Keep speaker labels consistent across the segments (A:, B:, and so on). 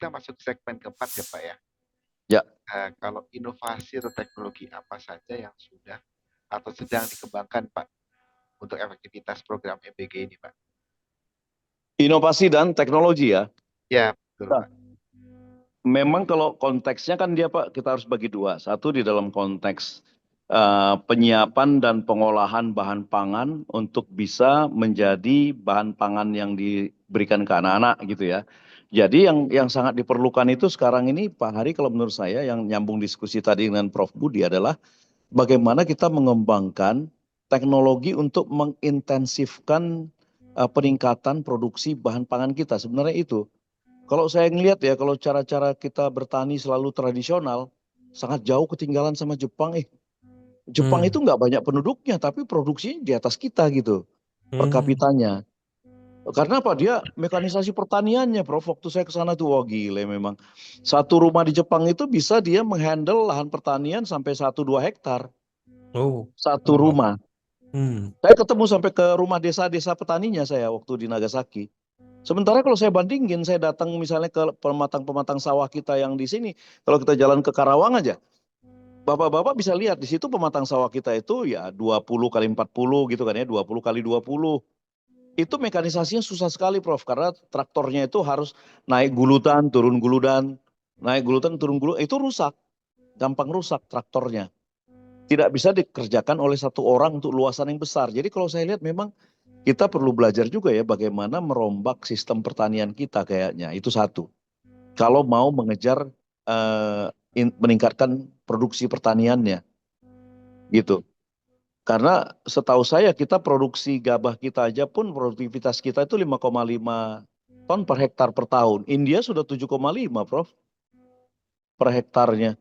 A: kita masuk segmen keempat ya Pak ya.
B: Ya.
A: Kalau inovasi atau teknologi apa saja yang sudah atau sedang dikembangkan Pak untuk efektivitas program MBG ini Pak?
B: Inovasi dan teknologi ya.
A: Ya, betul
B: Nah,
A: Pak.
B: memang kalau konteksnya kan dia Pak, kita harus bagi dua. Satu di dalam konteks penyiapan dan pengolahan bahan pangan untuk bisa menjadi bahan pangan yang diberikan ke anak-anak gitu ya. Jadi yang sangat diperlukan itu sekarang ini Pak Hari, kalau menurut saya yang nyambung diskusi tadi dengan Prof. Budi adalah bagaimana kita mengembangkan teknologi untuk mengintensifkan peningkatan produksi bahan pangan kita. Sebenarnya itu. Kalau saya ngelihat ya, kalau cara-cara kita bertani selalu tradisional, sangat jauh ketinggalan sama Jepang. Jepang itu nggak banyak penduduknya, tapi produksinya di atas kita gitu, per kapitanya. Karena apa? Dia mekanisasi pertaniannya, Prof. Waktu saya ke sana tuh, wah gile memang. Satu rumah di Jepang itu bisa dia menghandle lahan pertanian sampai 1-2 hektar.
C: Oh,
B: Satu
C: wow.
B: rumah. Saya ketemu sampai ke rumah desa-desa petaninya saya waktu di Nagasaki. Sementara kalau saya bandingin, saya datang misalnya ke pematang-pematang sawah kita yang di sini, kalau kita jalan ke Karawang aja, bapak-bapak bisa lihat di situ pematang sawah kita itu ya 20 kali 40 gitu kan ya, 20 kali 20. Itu mekanisasinya susah sekali Prof, karena traktornya itu harus naik gulutan, turun guludan, naik gulutan, turun guludan, itu rusak, gampang rusak traktornya. Tidak bisa dikerjakan oleh satu orang untuk luasan yang besar. Jadi kalau saya lihat memang kita perlu belajar juga ya bagaimana merombak sistem pertanian kita kayaknya. Itu satu. Kalau mau mengejar meningkatkan produksi pertaniannya gitu. Karena setahu saya kita produksi gabah kita aja pun produktivitas kita itu 5,5 ton per hektar per tahun. India sudah 7,5 Prof per hektarnya.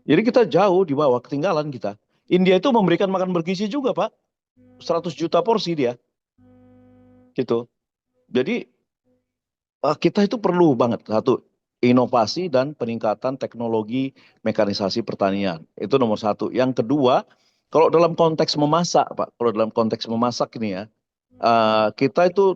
B: Jadi kita jauh di bawah, ketinggalan kita. India itu memberikan makan bergizi juga Pak. 100 juta porsi dia. Gitu. Jadi kita itu perlu banget satu inovasi dan peningkatan teknologi mekanisasi pertanian. Itu nomor satu. Yang kedua, kalau dalam konteks memasak, Pak, kalau dalam konteks memasak ini ya, kita itu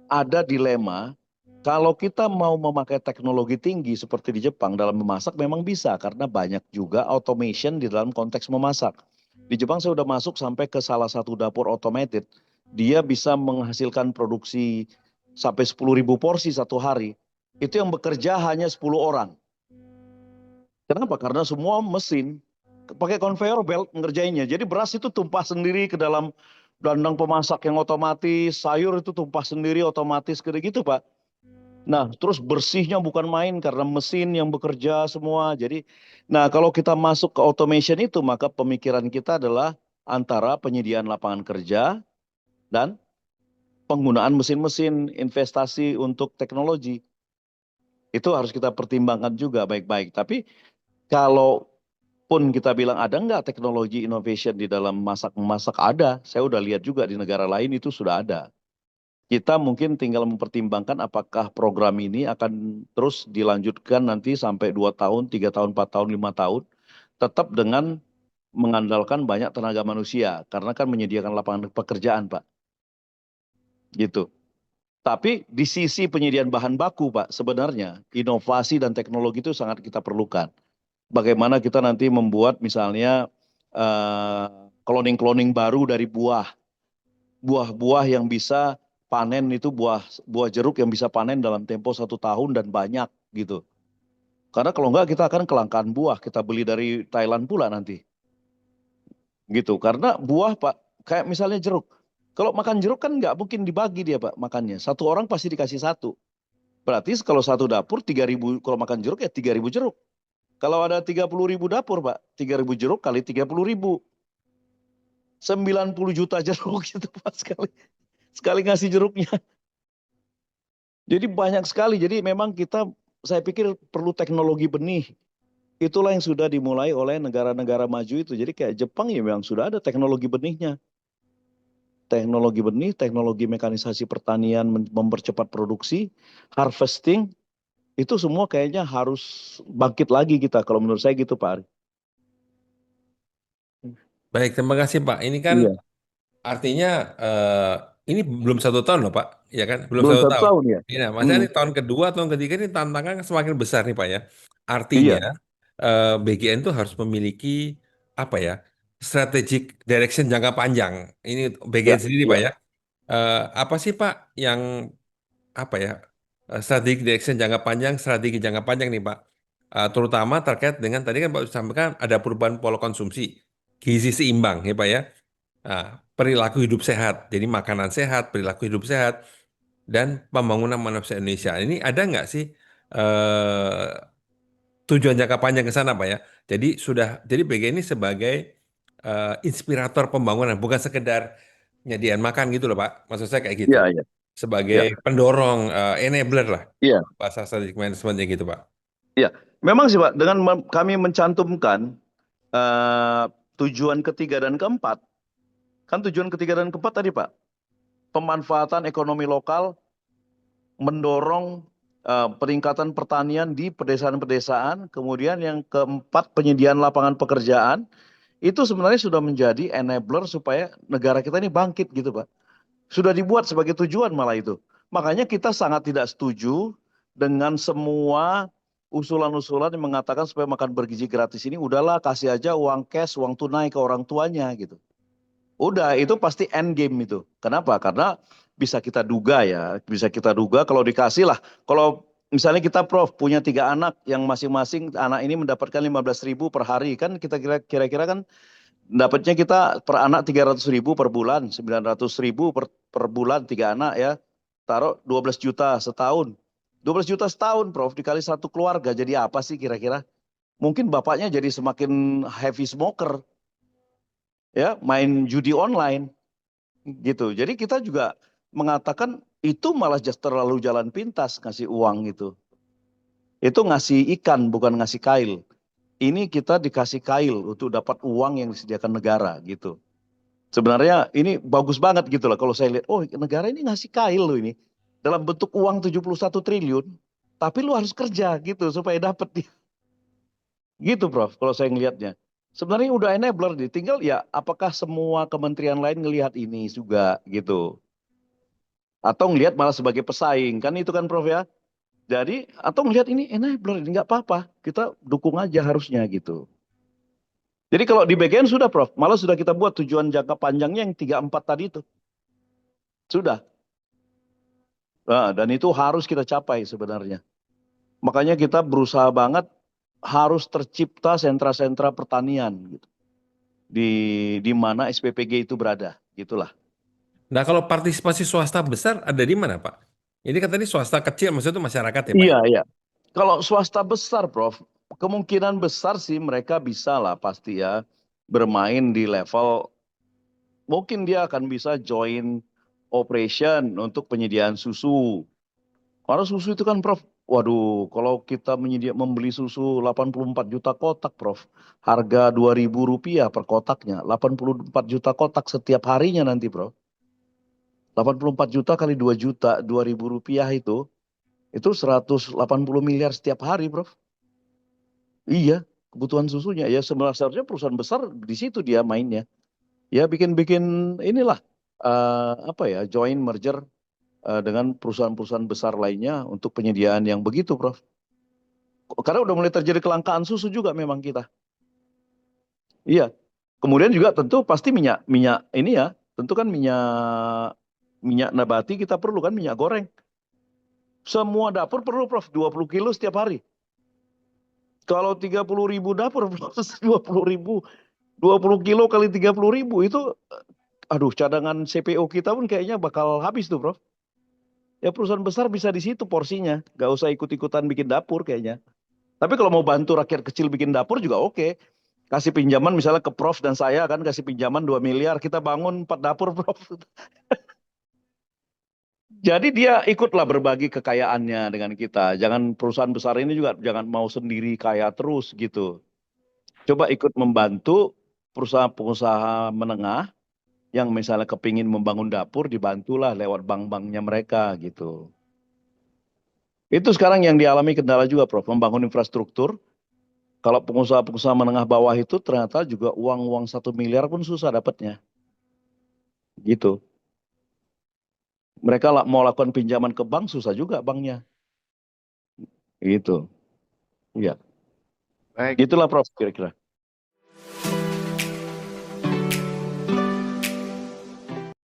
B: ada dilema. Kalau kita mau memakai teknologi tinggi seperti di Jepang dalam memasak memang bisa karena banyak juga automation di dalam konteks memasak. Di Jepang saya sudah masuk sampai ke salah satu dapur automated. Dia bisa menghasilkan produksi sampai 10.000 porsi satu hari. Itu yang bekerja hanya 10 orang. Kenapa? Karena semua mesin pakai conveyor belt ngerjainnya. Jadi beras itu tumpah sendiri ke dalam dandang pemasak yang otomatis, sayur itu tumpah sendiri otomatis kayak gitu Pak. Nah, terus bersihnya bukan main karena mesin yang bekerja semua. Jadi, nah kalau kita masuk ke automation itu, maka pemikiran kita adalah antara penyediaan lapangan kerja dan penggunaan mesin-mesin investasi untuk teknologi. Itu harus kita pertimbangkan juga baik-baik. Tapi kalau pun kita bilang ada nggak teknologi innovation di dalam masak-memasak, ada. Saya udah lihat juga di negara lain itu sudah ada. Kita mungkin tinggal mempertimbangkan apakah program ini akan terus dilanjutkan nanti sampai 2 tahun, 3 tahun, 4 tahun, 5 tahun. Tetap dengan mengandalkan banyak tenaga manusia. Karena kan menyediakan lapangan pekerjaan Pak. Gitu. Tapi di sisi penyediaan bahan baku Pak, sebenarnya inovasi dan teknologi itu sangat kita perlukan. Bagaimana kita nanti membuat misalnya cloning-cloning baru dari buah. Buah-buah yang bisa panen itu buah jeruk yang bisa panen dalam tempo 1 tahun dan banyak gitu. Karena kalau enggak kita akan kelangkaan buah, kita beli dari Thailand pula nanti. Gitu, karena buah Pak, kayak misalnya jeruk. Kalau makan jeruk kan nggak mungkin dibagi dia Pak makannya. Satu orang pasti dikasih satu. Berarti kalau satu dapur 3.000, kalau makan jeruk ya 3.000 jeruk. Kalau ada 30.000 dapur Pak, 3.000 jeruk kali 30.000. 90 juta jeruk gitu Pak sekali ngasih jeruknya. Jadi banyak sekali. Jadi memang saya pikir perlu teknologi benih. Itulah yang sudah dimulai oleh negara-negara maju itu. Jadi kayak Jepang ya memang sudah ada teknologi benihnya. Teknologi benih, teknologi mekanisasi pertanian mempercepat produksi, harvesting, itu semua kayaknya harus bangkit lagi kita. Kalau menurut saya gitu Pak Ari.
C: Baik, terima kasih Pak. Ini kan
B: Iya.
C: artinya ini belum 1 tahun loh Pak, ya kan? Belum
B: Belum
C: satu
B: satu
C: tahun.
B: tahun ya.
C: Ini, nah, maksudnya
B: Hmm,
C: ini tahun kedua, tahun ketiga ini tantangan semakin besar nih Pak ya. Artinya
B: iya,
C: BGN itu harus memiliki apa ya, strategic direction jangka panjang. Ini
B: ya,
C: BGN sendiri Pak
B: ya,
C: ya. Apa sih Pak yang apa ya, strategi direction jangka panjang, strategi jangka panjang nih Pak. Terutama terkait dengan tadi kan Pak sampaikan ada perubahan pola konsumsi, gizi seimbang ya Pak ya. Nah, perilaku hidup sehat, jadi makanan sehat, perilaku hidup sehat, dan pembangunan manusia Indonesia. Ini ada nggak sih eh, tujuan jangka panjang ke sana, Pak ya? Jadi BG ini sebagai inspirator pembangunan, bukan sekedar nyediain makan gitu loh, Pak. Maksud saya kayak gitu.
B: ya, ya,
C: Sebagai
B: ya,
C: pendorong, enabler lah,
B: ya,
C: bahasa strategic managementnya gitu, Pak.
B: ya. Memang sih Pak, dengan kami mencantumkan eh, tujuan ketiga dan keempat, kan tujuan ketiga dan keempat tadi Pak, pemanfaatan ekonomi lokal, mendorong peningkatan pertanian di pedesaan-pedesaan, kemudian yang keempat penyediaan lapangan pekerjaan, itu sebenarnya sudah menjadi enabler supaya negara kita ini bangkit gitu Pak. Sudah dibuat sebagai tujuan malah itu. Makanya kita sangat tidak setuju dengan semua usulan-usulan yang mengatakan supaya makan bergizi gratis ini udahlah kasih aja uang cash, uang tunai ke orang tuanya gitu. Udah itu pasti end game itu. Kenapa? Karena bisa kita duga ya, bisa kita duga kalau dikasih lah. Kalau misalnya kita Prof punya 3 anak yang masing-masing anak ini mendapatkan 15.000 per hari kan kita kira-kira kan dapatnya kita per anak 300.000 per bulan, 900.000 per bulan 3 anak ya. Taruh 12 juta setahun. 12 juta setahun Prof dikali satu keluarga jadi apa sih kira-kira? Mungkin bapaknya jadi semakin heavy smoker ya, main judi online gitu. Jadi kita juga mengatakan itu malah just terlalu jalan pintas ngasih uang gitu. Itu ngasih ikan bukan ngasih kail. Ini kita dikasih kail untuk dapat uang yang disediakan negara gitu. Sebenarnya ini bagus banget gitu loh kalau saya lihat, oh negara ini ngasih kail loh ini. Dalam bentuk uang 71 triliun, tapi lu harus kerja gitu supaya dapat. Gitu Prof, kalau saya ngelihatnya. Sebenarnya udah enabler nih, tinggal ya apakah semua kementerian lain ngelihat ini juga gitu. Atau ngelihat malah sebagai pesaing, kan itu kan Prof ya. Jadi atau ngelihat ini enabler, ini nggak apa-apa, kita dukung aja harusnya gitu. Jadi kalau di bagian sudah Prof, malah sudah kita buat tujuan jangka panjangnya yang 3 4 tadi itu. Sudah. Nah, dan itu harus kita capai sebenarnya. Makanya kita berusaha banget harus tercipta sentra-sentra pertanian gitu. Di mana SPPG itu berada, gitulah.
C: Nah, kalau partisipasi swasta besar ada di mana, Pak? Ini kan tadi swasta kecil, maksudnya itu masyarakat ya, Pak
B: Iya,
C: ya?
B: iya. Kalau swasta besar, Prof, kemungkinan besar sih mereka bisa lah pasti ya bermain di level, mungkin dia akan bisa join operation untuk penyediaan susu. Karena susu itu kan, Prof, waduh, kalau kita membeli susu 84 juta kotak, Prof, harga Rp2.000 per kotaknya, 84 juta kotak setiap harinya nanti, Prof. 84 juta kali 2 juta, Rp2.000 itu 180 miliar setiap hari, Prof. Iya, kebutuhan susunya. Ya sebenarnya perusahaan besar di situ dia mainnya. Ya bikin-bikin inilah apa ya, joint merger dengan perusahaan-perusahaan besar lainnya untuk penyediaan yang begitu, Prof. Karena udah mulai terjadi kelangkaan susu juga memang kita. Iya. Kemudian juga tentu pasti minyak minyak ini ya, tentu kan minyak minyak nabati kita perlu kan minyak goreng. Semua dapur perlu, Prof, 20 kilo setiap hari. Kalau 30.000 dapur, 20.000, 20 kilo kali 30.000 itu, aduh cadangan CPO kita pun kayaknya bakal habis tuh, Prof. Ya perusahaan besar bisa di situ porsinya, nggak usah ikut-ikutan bikin dapur kayaknya. Tapi kalau mau bantu rakyat kecil bikin dapur juga oke. Kasih pinjaman misalnya ke Prof dan saya kan kasih pinjaman 2 miliar, kita bangun 4 dapur, Prof. Jadi dia ikutlah berbagi kekayaannya dengan kita. Jangan perusahaan besar ini juga jangan mau sendiri kaya terus gitu. Coba ikut membantu perusahaan-pengusaha menengah yang misalnya kepingin membangun dapur dibantulah lewat bank-banknya mereka gitu. Itu sekarang yang dialami kendala juga Prof, membangun infrastruktur. Kalau pengusaha-pengusaha menengah bawah itu ternyata juga uang-uang 1 miliar pun susah dapatnya. Gitu. Mereka mau lakukan pinjaman ke bank susah juga banknya. Gitu. Ya,
A: Baik,
B: gitulah Prof kira-kira.